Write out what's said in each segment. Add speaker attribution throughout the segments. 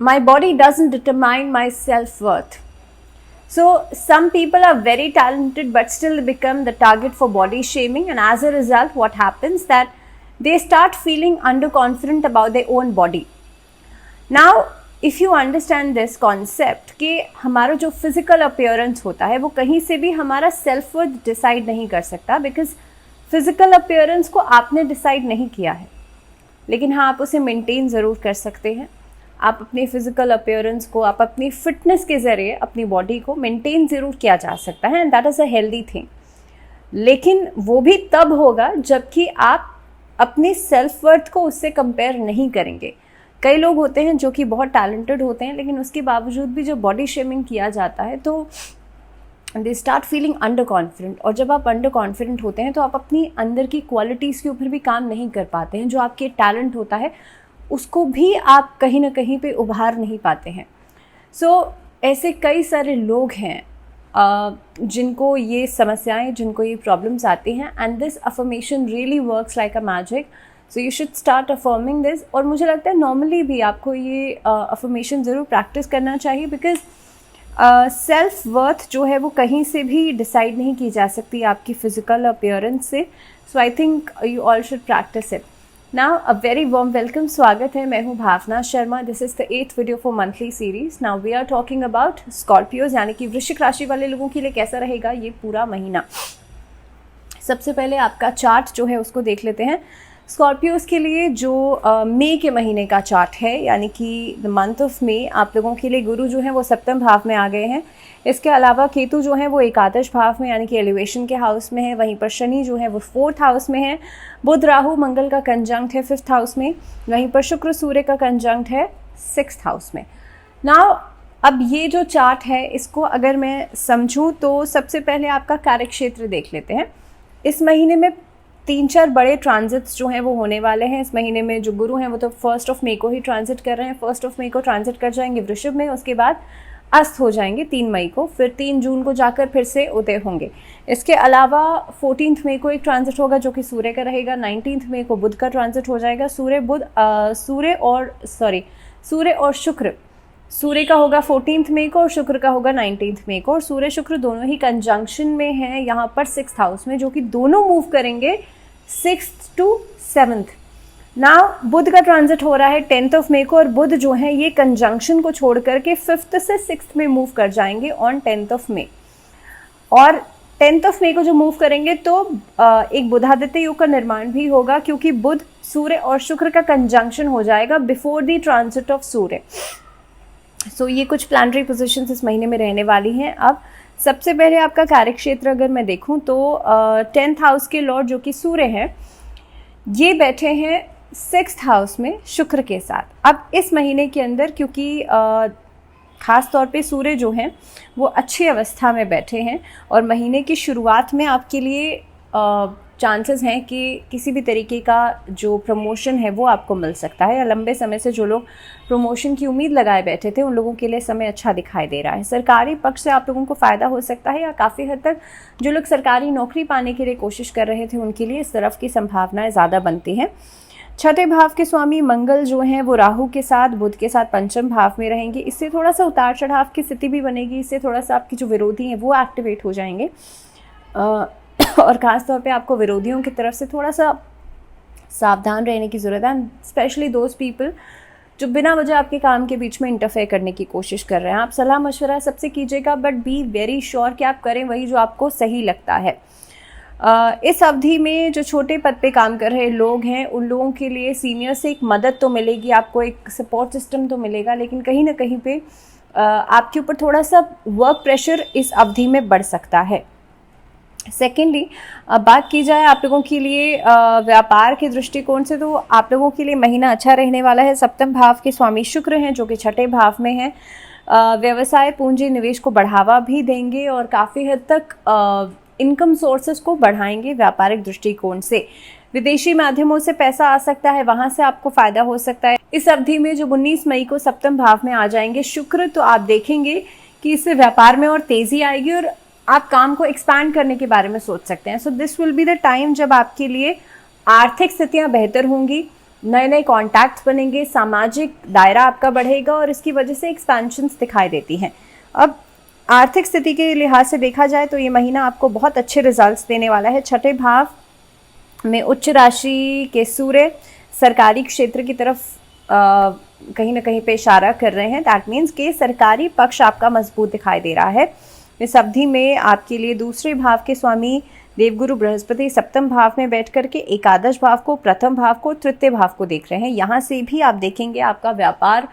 Speaker 1: my body doesn't determine my self-worth. So some people are very talented but still become the target for body shaming, and as a result what happens that they start feeling underconfident about their own body. Now if you understand this concept कि हमारा जो physical appearance होता है वो कहीं से भी हमारा self worth decide नहीं कर सकता, because physical appearance को आपने decide नहीं किया है, लेकिन हाँ आप उसे maintain ज़रूर कर सकते हैं। आप अपनी फिजिकल अपीयरेंस को, आप अपनी फिटनेस के ज़रिए अपनी बॉडी को मेंटेन ज़रूर किया जा सकता है, and that is a healthy thing. लेकिन वो भी तब होगा जबकि आप अपने सेल्फ वर्थ को उससे कंपेयर नहीं करेंगे। कई लोग होते हैं जो कि बहुत टैलेंटेड होते हैं, लेकिन उसके बावजूद भी जो बॉडी शेमिंग किया जाता है तो they start feeling under confident, और जब आप अंडर कॉन्फिडेंट होते हैं तो आप अपनी अंदर की क्वालिटीज़ के ऊपर भी काम नहीं कर पाते हैं। जो आपके टैलेंट होता है उसको भी आप कहीं ना कहीं पे उभार नहीं पाते हैं। सो ऐसे कई सारे लोग हैं जिनको ये समस्याएं, जिनको ये प्रॉब्लम्स आती हैं, and this affirmation really works like a magic. So you should start affirming this. और मुझे लगता है नॉर्मली भी आपको ये अफर्मेशन ज़रूर प्रैक्टिस करना चाहिए, बिकॉज सेल्फ वर्थ जो है वो कहीं से भी डिसाइड नहीं की जा सकती आपकी फ़िज़िकल अपीयरेंस से। So I think you all should practice it. Now a very warm welcome, स्वागत है, मैं हूँ Bhavna Sharma. This is the 8th video for monthly series. Now we are talking about Scorpios, यानी कि वृश्चिक राशि वाले लोगों के लिए कैसा रहेगा ये पूरा महीना। सबसे पहले आपका चार्ट जो है उसको देख लेते हैं। स्कॉर्पियोज के लिए जो मई के महीने का चार्ट है, यानी कि द मंथ ऑफ मई, आप लोगों के लिए गुरु जो है वो सप्तम भाव में आ गए हैं। इसके अलावा केतु जो है वो एकादश भाव में, यानी कि एलिवेशन के हाउस में है। वहीं पर शनि जो है वो 4th हाउस में है। बुध राहु मंगल का कंजंक्ट है 5th हाउस में। वहीं पर शुक्र सूर्य का कंजंक्ट है 6th हाउस में। नाउ अब ये जो चार्ट है इसको अगर मैं समझूं तो सबसे पहले आपका कार्यक्षेत्र देख लेते हैं। इस महीने में 3-4 बड़े ट्रांजिट्स जो हैं वो होने वाले हैं। इस महीने में जो गुरु हैं वो तो 1 मई को ही ट्रांजिट कर रहे हैं। 1 मई को ट्रांजिट कर जाएंगे वृषभ में, उसके बाद अस्त हो जाएंगे 3 मई को, फिर 3 जून को जाकर फिर से उदय होंगे। इसके अलावा 14 मई को एक ट्रांजिट होगा जो कि सूर्य का रहेगा। 19 मई को बुध का ट्रांजिट हो जाएगा। सूर्य और शुक्र, सूर्य का होगा 14 मई को और शुक्र का होगा 19 मई को, और सूर्य शुक्र दोनों ही कंजंक्शन में हैं यहाँ पर 6th हाउस में, जो कि दोनों मूव करेंगे 6th to 7th। नाउ बुध का ट्रांजिट हो रहा है 10th मई को, और बुध जो है ये कंजंक्शन को छोड़ करके 5th से 6th में मूव कर जाएंगे ऑन 10th मई। और 10th मई को जो मूव करेंगे तो एक बुधादित्य योग का निर्माण भी होगा, क्योंकि बुध सूर्य और शुक्र का कंजंक्शन हो जाएगा बिफोर द ट्रांजिट ऑफ सूर्य। सो ये कुछ प्लानिटरी पोजीशंस इस महीने में रहने वाली हैं। अब सबसे पहले आपका कार्यक्षेत्र अगर मैं देखूं तो 10th हाउस के लॉर्ड जो कि सूर्य हैं, ये बैठे हैं 6th हाउस में शुक्र के साथ। अब इस महीने के अंदर क्योंकि ख़ास तौर पे सूर्य जो हैं वो अच्छी अवस्था में बैठे हैं, और महीने की शुरुआत में आपके लिए चांसेस हैं कि किसी भी तरीके का जो प्रमोशन है वो आपको मिल सकता है। या लंबे समय से जो लोग प्रमोशन की उम्मीद लगाए बैठे थे उन लोगों के लिए समय अच्छा दिखाई दे रहा है। सरकारी पक्ष से आप लोगों को फ़ायदा हो सकता है, या काफ़ी हद तक जो लोग सरकारी नौकरी पाने के लिए कोशिश कर रहे थे उनके लिए इस तरफ की संभावनाएं ज़्यादा बनती हैं। 6ठे भाव के स्वामी मंगल जो हैं वो राहु के साथ, बुध के साथ 5म भाव में रहेंगे। इससे थोड़ा सा उतार चढ़ाव की स्थिति भी बनेगी। इससे थोड़ा सा आपके जो विरोधी हैं वो एक्टिवेट हो जाएंगे, और ख़ास तौर पे आपको विरोधियों की तरफ से थोड़ा सा सावधान रहने की ज़रूरत है, स्पेशली दोज पीपल जो बिना वजह आपके काम के बीच में इंटरफेयर करने की कोशिश कर रहे हैं। आप सलाह मशवरा सबसे कीजिएगा, बट बी वेरी श्योर कि आप करें वही जो आपको सही लगता है। इस अवधि में जो छोटे पद पे काम कर रहे लोग हैं उन लोगों के लिए सीनियर से एक मदद तो मिलेगी, आपको एक सपोर्ट सिस्टम तो मिलेगा, लेकिन कहीं ना कहीं पे आपके ऊपर थोड़ा सा वर्क प्रेशर इस अवधि में बढ़ सकता है। सेकेंडली बात की जाए आप लोगों के लिए व्यापार के दृष्टिकोण से, तो आप लोगों के लिए महीना अच्छा रहने वाला है। 7म भाव के स्वामी शुक्र हैं जो कि 6ठे भाव में हैं। व्यवसाय पूंजी निवेश को बढ़ावा भी देंगे और काफ़ी हद तक इनकम सोर्सेस को बढ़ाएंगे व्यापारिक दृष्टिकोण से। विदेशी माध्यमों से पैसा आ सकता है, वहाँ से आपको फ़ायदा हो सकता है। इस अवधि में जब 19 मई को 7म भाव में आ जाएंगे शुक्र, तो आप देखेंगे कि इससे व्यापार में और तेज़ी आएगी और आप काम को एक्सपैंड करने के बारे में सोच सकते हैं। So this will be the time जब आपके लिए आर्थिक स्थितियां बेहतर होंगी, नए नए कॉन्टैक्ट्स बनेंगे, सामाजिक दायरा आपका बढ़ेगा और इसकी वजह से एक्सपेंशंस दिखाई देती हैं। अब आर्थिक स्थिति के लिहाज से देखा जाए तो ये महीना आपको बहुत अच्छे रिजल्ट्स देने वाला है। छठे भाव में उच्च राशि के सूर्य सरकारी क्षेत्र की तरफ कहीं ना कहीं पे इशारा कर रहे हैं। दैट मीन्स कि सरकारी पक्ष आपका मजबूत दिखाई दे रहा है। इस अवधि में आपके लिए दूसरे भाव के स्वामी देवगुरु बृहस्पति सप्तम भाव में बैठ करके एकादश भाव को, प्रथम भाव को, तृतीय भाव को देख रहे हैं। यहाँ से भी आप देखेंगे आपका व्यापार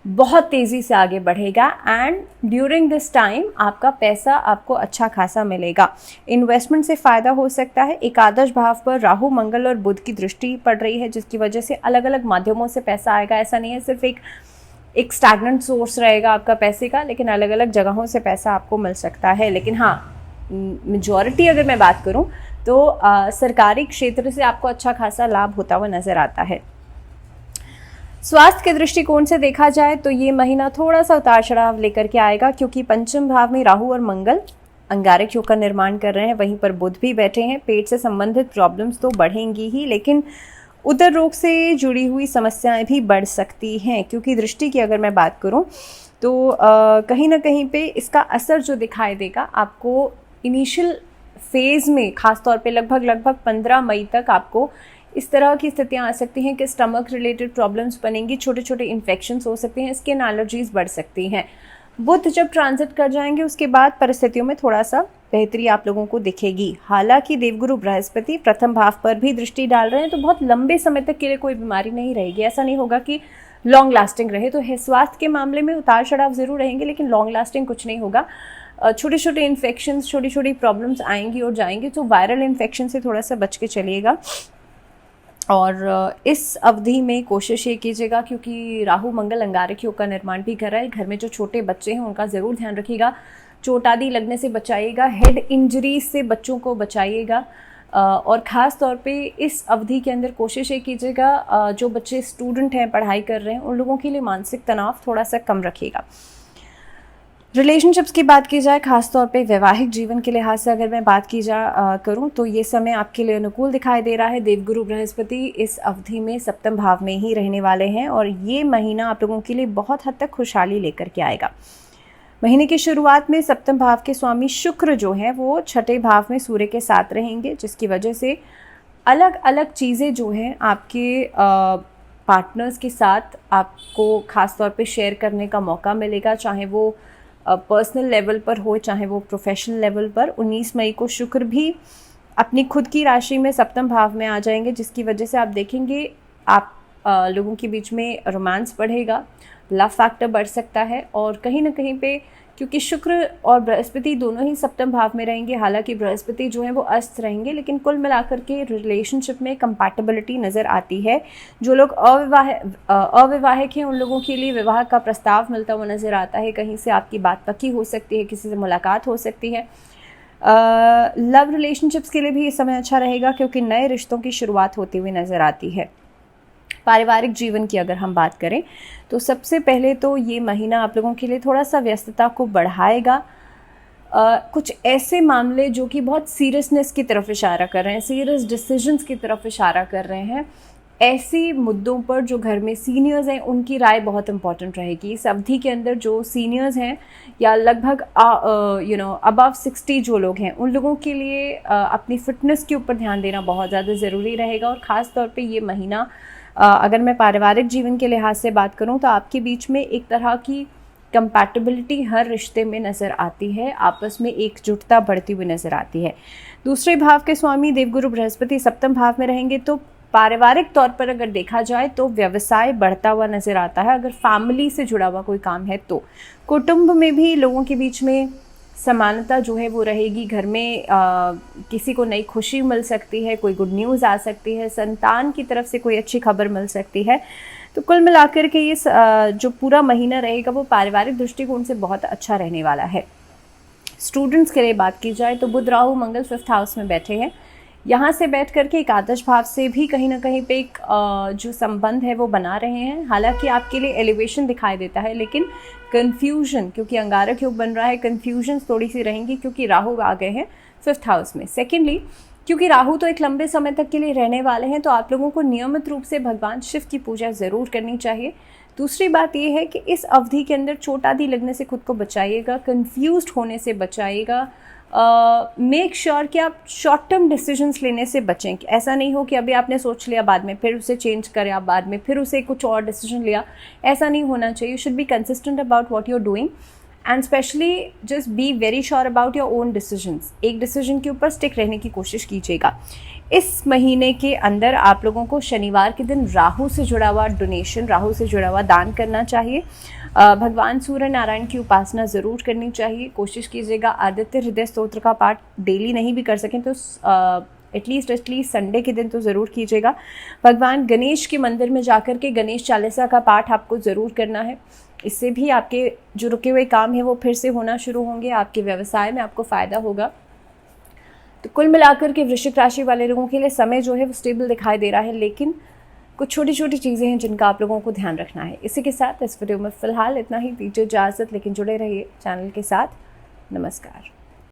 Speaker 1: बहुत तेज़ी से आगे बढ़ेगा एंड ड्यूरिंग दिस टाइम आपका पैसा आपको अच्छा खासा मिलेगा। इन्वेस्टमेंट से फ़ायदा हो सकता है। एकादश भाव पर राहु, मंगल और बुध की दृष्टि पड़ रही है, जिसकी वजह से अलग अलग माध्यमों से पैसा आएगा। ऐसा नहीं है सिर्फ एक स्टैग्नेंट सोर्स रहेगा आपका पैसे का, लेकिन अलग अलग जगहों से पैसा आपको मिल सकता है। लेकिन हाँ, मेजॉरिटी अगर मैं बात करूं तो सरकारी क्षेत्र से आपको अच्छा खासा लाभ होता हुआ नज़र आता है। स्वास्थ्य के दृष्टिकोण से देखा जाए तो ये महीना थोड़ा सा उतार चढ़ाव लेकर के आएगा, क्योंकि पंचम भाव में राहु और मंगल अंगारक योग का निर्माण कर रहे हैं, वहीं पर बुध भी बैठे हैं। पेट से संबंधित प्रॉब्लम्स तो बढ़ेंगी ही, लेकिन उदर रोग से जुड़ी हुई समस्याएं भी बढ़ सकती हैं, क्योंकि दृष्टि की अगर मैं बात करूं तो कहीं ना कहीं पे इसका असर जो दिखाई देगा आपको इनिशियल फेज़ में, ख़ासतौर पे लगभग 15 मई तक आपको इस तरह की स्थितियां आ सकती हैं कि स्टमक रिलेटेड प्रॉब्लम्स बनेंगी, छोटे छोटे इन्फेक्शंस हो सकते हैं, स्किन एलर्जीज बढ़ सकती हैं। बुध जब ट्रांजिट कर जाएंगे उसके बाद परिस्थितियों में थोड़ा सा बेहतरी आप लोगों को दिखेगी। हालांकि देवगुरु बृहस्पति प्रथम भाव पर भी दृष्टि डाल रहे हैं, तो बहुत लंबे समय तक के लिए कोई बीमारी नहीं रहेगी। ऐसा नहीं होगा कि लॉन्ग लास्टिंग रहे। तो स्वास्थ्य के मामले में उतार चढ़ाव ज़रूर रहेंगे, लेकिन लॉन्ग लास्टिंग कुछ नहीं होगा। छोटे छोटे इन्फेक्शंस, छोटी छोटी प्रॉब्लम्स आएंगी और जाएंगी, तो वायरल इन्फेक्शन से थोड़ा सा बच के चलिएगा। और इस अवधि में कोशिश ये कीजिएगा, क्योंकि राहु मंगल अंगारक योग का निर्माण भी कर रहा है, घर में जो छोटे बच्चे हैं उनका ज़रूर ध्यान रखिएगा। चोट आदि लगने से बचाइएगा, हेड इंजरीज से बच्चों को बचाइएगा। और ख़ास तौर पे इस अवधि के अंदर कोशिश ये कीजिएगा जो बच्चे स्टूडेंट हैं, पढ़ाई कर रहे हैं, उन लोगों के लिए मानसिक तनाव थोड़ा सा कम रखिएगा। रिलेशनशिप्स की बात की जाए, खासतौर पे वैवाहिक जीवन के लिहाज से अगर मैं बात की करूं तो ये समय आपके लिए अनुकूल दिखाई दे रहा है। देवगुरु बृहस्पति इस अवधि में सप्तम भाव में ही रहने वाले हैं और ये महीना आप लोगों के लिए बहुत हद तक खुशहाली लेकर के आएगा। महीने की शुरुआत में सप्तम भाव के स्वामी शुक्र जो हैं वो छठे भाव में सूर्य के साथ रहेंगे, जिसकी वजह से अलग अलग चीज़ें जो हैं आपके पार्टनर्स के साथ आपको खास तौर पे शेयर करने का मौका मिलेगा, चाहे वो पर्सनल लेवल पर हो चाहे वो प्रोफेशनल लेवल पर। 19 मई को शुक्र भी अपनी खुद की राशि में सप्तम भाव में आ जाएंगे, जिसकी वजह से आप देखेंगे आप लोगों के बीच में रोमांस बढ़ेगा, लव फैक्टर बढ़ सकता है। और कहीं ना कहीं पे क्योंकि शुक्र और बृहस्पति दोनों ही सप्तम भाव में रहेंगे, हालांकि बृहस्पति जो है वो अस्त रहेंगे, लेकिन कुल मिलाकर के रिलेशनशिप में कंपैटिबिलिटी नज़र आती है। जो लोग अविवाहिक हैं उन लोगों के लिए विवाह का प्रस्ताव मिलता हुआ नज़र आता है, कहीं से आपकी बात पक्की हो सकती है, किसी से मुलाकात हो सकती है। लव रिलेशनशिप्स के लिए भी ये समय अच्छा रहेगा, क्योंकि नए रिश्तों की शुरुआत होती हुई नज़र आती है। पारिवारिक जीवन की अगर हम बात करें तो सबसे पहले तो ये महीना आप लोगों के लिए थोड़ा सा व्यस्तता को बढ़ाएगा। कुछ ऐसे मामले जो कि बहुत सीरियसनेस की तरफ इशारा कर रहे हैं, सीरियस डिसीजंस की तरफ इशारा कर रहे हैं, ऐसी मुद्दों पर जो घर में सीनियर्स हैं उनकी राय बहुत इंपॉर्टेंट रहेगी। इस अवधि के अंदर जो सीनियर्स हैं या लगभग अबव 60 जो लोग हैं उन लोगों के लिए अपनी फिटनेस के ऊपर ध्यान देना बहुत ज़्यादा ज़रूरी रहेगा। और ख़ास तौर पे ये महीना अगर मैं पारिवारिक जीवन के लिहाज से बात करूं तो आपके बीच में एक तरह की कंपैटिबिलिटी हर रिश्ते में नज़र आती है, आपस में एकजुटता बढ़ती हुई नज़र आती है। दूसरे भाव के स्वामी देवगुरु बृहस्पति सप्तम भाव में रहेंगे, तो पारिवारिक तौर पर अगर देखा जाए तो व्यवसाय बढ़ता हुआ नज़र आता है। अगर फैमिली से जुड़ा हुआ कोई काम है तो कुटुंब में भी लोगों के बीच में समानता जो है वो रहेगी। घर में किसी को नई खुशी मिल सकती है, कोई गुड न्यूज़ आ सकती है, संतान की तरफ से कोई अच्छी खबर मिल सकती है। तो कुल मिलाकर के ये जो पूरा महीना रहेगा वो पारिवारिक दृष्टिकोण से बहुत अच्छा रहने वाला है। स्टूडेंट्स के लिए बात की जाए तो बुध राहु मंगल 5th हाउस में बैठे हैं, यहाँ से बैठ करके एकादश भाव से भी कहीं ना कहीं पे एक जो संबंध है वो बना रहे हैं। हालांकि आपके लिए एलिवेशन दिखाई देता है, लेकिन कन्फ्यूजन, क्योंकि अंगारक योग बन रहा है, कन्फ्यूजन थोड़ी सी रहेंगी क्योंकि राहु आ गए हैं 5th हाउस में। सेकेंडली, क्योंकि राहु तो एक लंबे समय तक के लिए रहने वाले हैं, तो आप लोगों को नियमित रूप से भगवान शिव की पूजा ज़रूर करनी चाहिए। दूसरी बात यह है कि इस अवधि के अंदर चोट आदि लगने से खुद को बचाइएगा, कंफ्यूज्ड होने से बचाइएगा। मेक श्योर कि आप शॉर्ट टर्म डिसीजंस लेने से बचें। कि ऐसा नहीं हो कि अभी आपने सोच लिया, बाद में फिर उसे चेंज करें, आप बाद में फिर उसे कुछ और डिसीजन लिया, ऐसा नहीं होना चाहिए। You should be consistent about what you are doing and especially just be very sure about your own decisions. एक डिसीजन के ऊपर स्टिक रहने की कोशिश कीजिएगा। इस महीने के अंदर आप लोगों को शनिवार के दिन राहु से जुड़ा हुआ डोनेशन, राहु से जुड़ा हुआ दान करना चाहिए। भगवान सूर्य नारायण की उपासना ज़रूर करनी चाहिए। कोशिश कीजिएगा आदित्य हृदय स्तोत्र का पाठ डेली नहीं भी कर सकें तो एटलीस्ट संडे के दिन तो ज़रूर कीजिएगा। भगवान गणेश के मंदिर में जाकर के गणेश चालीसा का पाठ आपको ज़रूर करना है। इससे भी आपके जो रुके हुए काम हैं वो फिर से होना शुरू होंगे, आपके व्यवसाय में आपको फ़ायदा होगा। तो कुल मिलाकर के वृश्चिक राशि वाले लोगों के लिए समय जो है वो स्टेबल दिखाई दे रहा है, लेकिन कुछ छोटी छोटी चीज़ें हैं जिनका आप लोगों को ध्यान रखना है। इसी के साथ इस वीडियो में फ़िलहाल इतना ही। दीजिए इजाज़त, लेकिन जुड़े रहिए चैनल के साथ। नमस्कार।